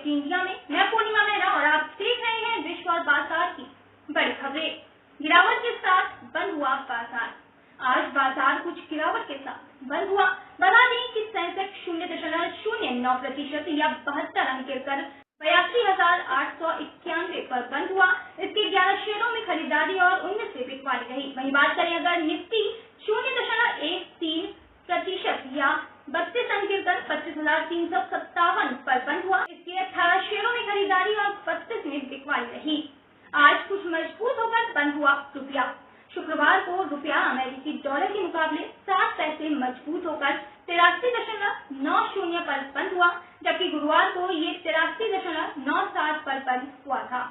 India में मैं पूर्णिमा मेहरा और आप देख रहे हैं विश्व और बाजार की बड़ी खबरें। गिरावट के साथ बंद हुआ बाजार। आज बाजार कुछ गिरावट के साथ बंद हुआ। बता दें कि सेंसेक्स 0.09% या 72 अंक गिरकर 82,891 पर बंद हुआ। इसके 11 शेयरों में खरीदारी और 19 से बिकवाली रही। वहीं बात करें अगर निफ्टी 0.13% या 32 अंक गिरकर 25,357 पर बंद हुआ। इसके 18 शेयरों में खरीदारी और 32 में बिकवाली रही। आज कुछ मजबूत होकर बंद हुआ रुपया। शुक्रवार को रुपया अमेरिकी डॉलर के मुकाबले 7 पैसे मजबूत होकर 83.90 पर बंद हुआ, जबकि गुरुवार को ये 83.97 पर बंद हुआ था।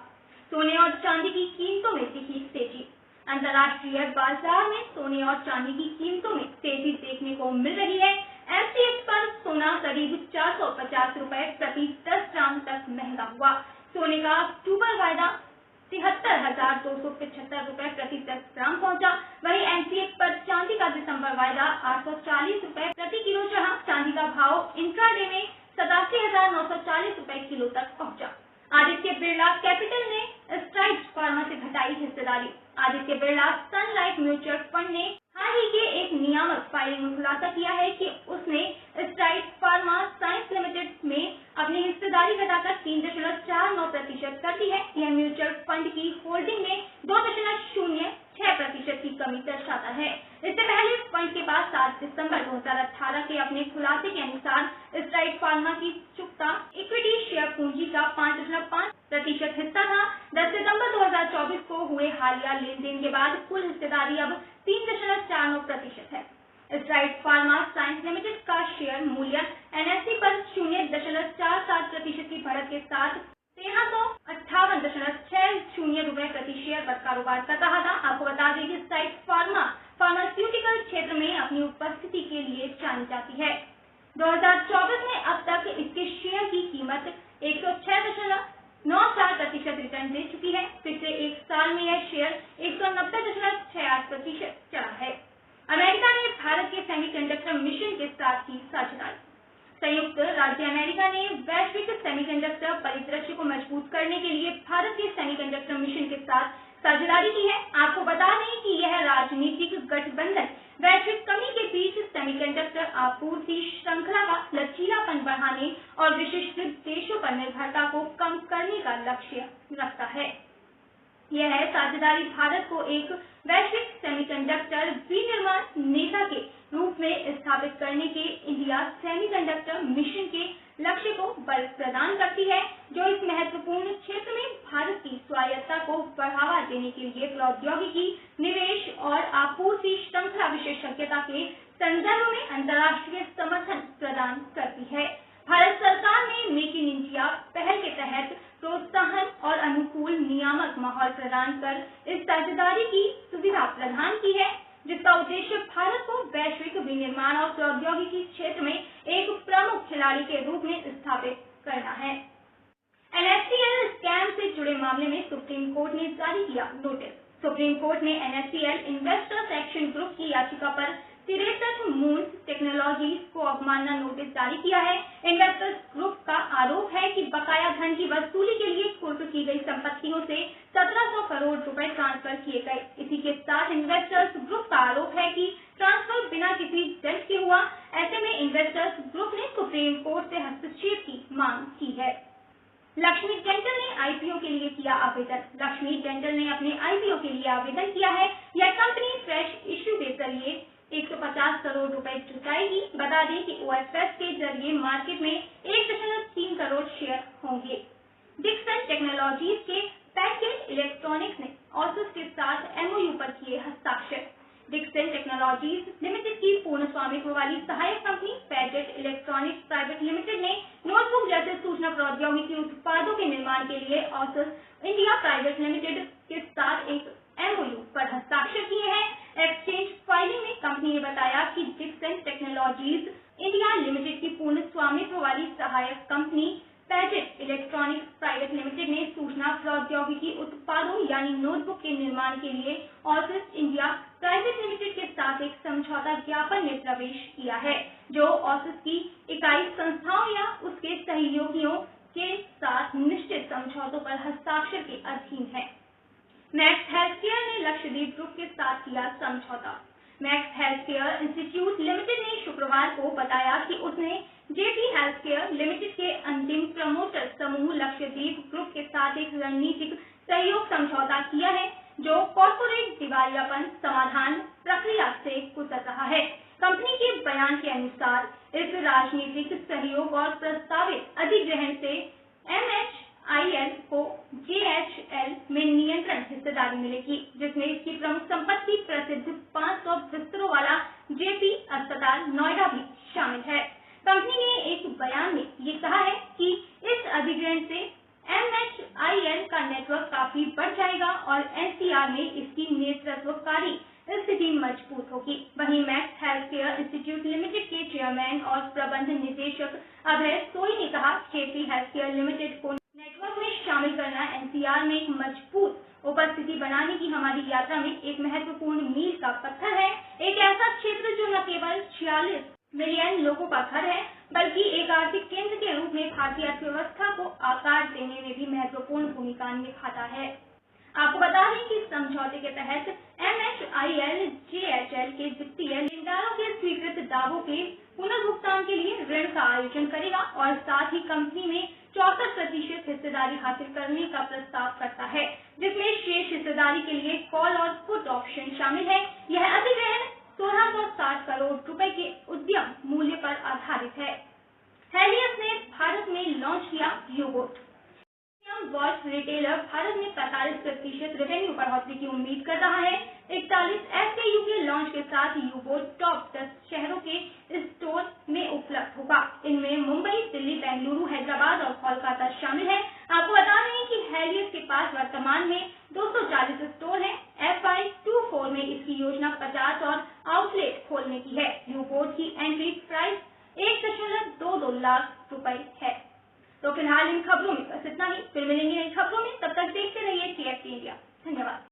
सोने और चांदी की कीमतों में दिखी तेजी। अंतर्राष्ट्रीय बाजार में सोने और चांदी की कीमतों में तेजी देखने को मिल रही है। एमसीएक्स पर सोना करीब 450 रुपए प्रति 10 ग्राम तक महंगा हुआ। सोने का अक्टूबर वायदा 73,275 रुपए प्रति 10 ग्राम पहुंचा। वहीं एमसीएक्स पर चांदी का दिसंबर वायदा 840 रुपए प्रति किलो रहा। चांदी का भाव इंट्राडे में 87,940 रुपए किलो तक पहुंचा। आदित्य बिरला कैपिटल ने स्ट्राइड्स फार्मा से घटाई हिस्सेदारी। आदित्य बिरला सन लाइफ म्यूचुअल फंड ने हाल ही के एक नियामक फाइलिंग में खुलासा किया है कि उसने स्ट्राइड्स फार्मा साइंस लिमिटेड में अपनी हिस्सेदारी घटाकर 3.49% कर दी है। यह म्यूचुअल फंड की होल्डिंग में 2.06% की कमी दर्शाता है। इससे पहले फंड के पास 7 दिसंबर 2018 के अपने खुलासे के अनुसार स्ट्राइड फार्मा की चुकता इक्विटी शेयर पूंजी का 5.5% हिस्सा था। 10 सितंबर 2024 को हुए हालिया लेन देन के बाद कुल हिस्सेदारी अब 3.49% है। स्ट्राइड फार्मा साइंस लिमिटेड का शेयर मूल्य एनएसई पर 0.47% की बढ़त के साथ 1358.60 रुपए प्रति शेयर पर कारोबार कर रहा था। आपको बता दें कि स्ट्राइड फार्मा फार्मास्यूटिकल क्षेत्र में अपनी उपस्थिति के लिए जानी जाती है। 2024 में अब तक इसके शेयर की कीमत 106.94% रिटर्न दे चुकी है। पिछले एक साल में यह शेयर 190.68% चढ़ा है। अमेरिका ने भारत के सेमीकंडक्टर मिशन के साथ की साझेदारी। संयुक्त राज्य अमेरिका ने वैश्विक सेमीकंडक्टर परिदृश्य को मजबूत करने के लिए भारत के सेमीकंडक्टर मिशन के साथ साझेदारी की है। आपको बता दें कि यह राजनीतिक गठबंधन वैश्विक कमी के बीच सेमीकंडक्टर आपूर्ति श्रृंखला का लचीलापन बढ़ाने और विशिष्ट देशों पर निर्भरता को कम करने का लक्ष्य रखता है। यह साझेदारी भारत को एक वैश्विक सेमीकंडक्टर विनिर्माण नेता के रूप में स्थापित करने के इंडिया सेमीकंडक्टर मिशन के लक्ष्य को बल प्रदान करती है, जो इस महत्वपूर्ण क्षेत्र में भारत की स्वायत्तता को बढ़ावा देने के लिए प्रौद्योगिकी निवेश और आपूर्ति श्रृंखला विशेषज्ञता के संदर्भ में अंतर्राष्ट्रीय समर्थन प्रदान करती है। भारत सरकार ने मेक इन इंडिया पहल के तहत प्रोत्साहन और अनुकूल नियामक माहौल प्रदान कर इस साझेदारी की सुविधा प्रदान की है, जिसका उद्देश्य भारत को वैश्विक विनिर्माण और प्रौद्योगिकी क्षेत्र में एक प्रमुख खिलाड़ी के रूप में स्थापित करना है। एनएससीएल स्कैम से जुड़े मामले में सुप्रीम कोर्ट ने जारी किया नोटिस। सुप्रीम कोर्ट ने एनएससीएल इन्वेस्टर्स एक्शन ग्रुप की याचिका पर 63 मून्स टेक्नोलॉजीज को अवमानना नोटिस जारी किया है। इन्वेस्टर्स ग्रुप का आरोप है कि बकाया धन की वसूली के लिए कुर्क की गई संपत्तियों से 1700 करोड़ रुपए ट्रांसफर किए गए। इसी के साथ इन्वेस्टर्स ग्रुप का आरोप है कि ट्रांसफर बिना किसी जज के हुआ। ऐसे में इन्वेस्टर्स ग्रुप ने सुप्रीम कोर्ट से हस्तक्षेप की मांग की है। लक्ष्मी डेंटल ने आईपीओ के लिए किया आवेदन। लक्ष्मी डेंटल ने अपने आईपीओ के लिए आवेदन किया है। यह कंपनी फ्रेश इश्यू के जरिए 150 करोड़ रुपए जुटाएगी। बता दें कि ओएफएस के जरिए मार्केट में 1.3 करोड़ शेयर होंगे। डिक्सन टेक्नोलॉजीज के पैकेट इलेक्ट्रॉनिक्स ने ऑसस के साथ एमओयू पर किए हस्ताक्षर। डिक्सन टेक्नोलॉजीज लिमिटेड की पूर्ण स्वामित्व वाली सहायक company packet electronics private limited ने नोटबुक जैसे सूचना प्रौद्योगिकी उत्पादों के निर्माण के लिए ऑसस इंडिया प्राइवेट लिमिटेड के साथ एक एमओयू पर हस्ताक्षर किए हैं। एक्सचेंज फाइलिंग में कंपनी ने बताया कि डिक्सन टेक्नोलॉजीज इंडिया लिमिटेड की पूर्ण स्वामित्व वाली सहायक company packet electronics private limited ने सूचना प्रौद्योगिकी उत्पादों यानी नोटबुक के निर्माण के लिए ऑसस इंडिया प्राइवेट लिमिटेड के साथ एक समझौता ज्ञापन में प्रवेश किया है, जो ऑसस की इकाई संस्थाओं या उसके सहयोगियों के साथ निश्चित समझौतों पर हस्ताक्षर के अधीन है। मैक्स हेल्थकेयर ने लक्षद्वीप ग्रुप के साथ किया समझौता। मैक्स हेल्थकेयर इंस्टीट्यूट लिमिटेड ने शुक्रवार को बताया कि उसने जेपी हेल्थकेयर लिमिटेड के अंतिम प्रमोटर समूह लक्षद्वीप ग्रुप के साथ एक रणनीतिक सहयोग समझौता किया है, जो कॉर्पोरेट दिवालियापन समाधान प्रक्रिया से गुजर रहा है। कंपनी के बयान के अनुसार इस राजनीतिक सहयोग और प्रस्तावित अधिग्रहण से MHIL को JHL में नियंत्रण हिस्सेदारी मिलेगी, जिसमें इसकी प्रमुख संपत्ति प्रसिद्ध 500 बिस्तरों वाला जेपी अस्पताल नोएडा भी शामिल है। कंपनी ने एक बयान में ये कहा है कि इस अधिग्रहण से MHIL का नेटवर्क काफी बढ़ जाएगा और NCR में इसकी नेतृत्वकारी स्थिति मजबूत होगी। वहीं मैक्स हेल्थकेयर इंस्टीट्यूट लिमिटेड के चेयरमैन और प्रबंध निदेशक अभय सोई ने कहा, जेपी हेल्थकेयर लिमिटेड को नेटवर्क में शामिल करना NCR में एक मजबूत उपस्थिति बनाने की हमारी यात्रा में एक महत्वपूर्ण मील का पत्थर है। एक ऐसा क्षेत्र जो न केवल 46 मिलियन लोगों का घर है, बल्कि एक आर्थिक केंद्र के रूप में भारतीय अर्थव्यवस्था को आकार देने में भी महत्वपूर्ण भूमिका निभाता है। आपको बता दें कि समझौते के तहत MHIL JHL के वित्तीय लेनदारों के स्वीकृत दावों के पुनर्भुगतान के लिए ऋण का आयोजन करेगा और साथ ही कंपनी में 64% हिस्सेदारी हासिल करने का प्रस्ताव करता है, जिसमें शेष हिस्सेदारी के लिए कॉल और पुट ऑप्शन शामिल है। यह अधिग्रहण 1660 करोड़ रुपए के उद्यम मूल्य पर आधारित है। हेलियस ने भारत में लॉन्च किया यूबोट। वॉच रिटेलर भारत में 45% रेवेन्यू बढ़ोतरी की उम्मीद कर रहा है। 41 SKU के लॉन्च के साथ यूबोट टॉप 10 शहरों के स्टोर में उपलब्ध होगा। इनमें मुंबई, दिल्ली, बेंगलुरु, हैदराबाद और कोलकाता शामिल है। आपको बता दें कि हेलियस के पास वर्तमान में 240 स्टोर हैं। FY24 में इसकी योजना 50 और आउटलेट खोलने की है। यूबोट की एंट्री प्राइस 1.22 लाख रुपए है। तो फिलहाल इन खबरों में बस इतना ही। फिर मिलेंगे नई खबरों में, तब तक देखते रहिए TFT इंडिया। धन्यवाद।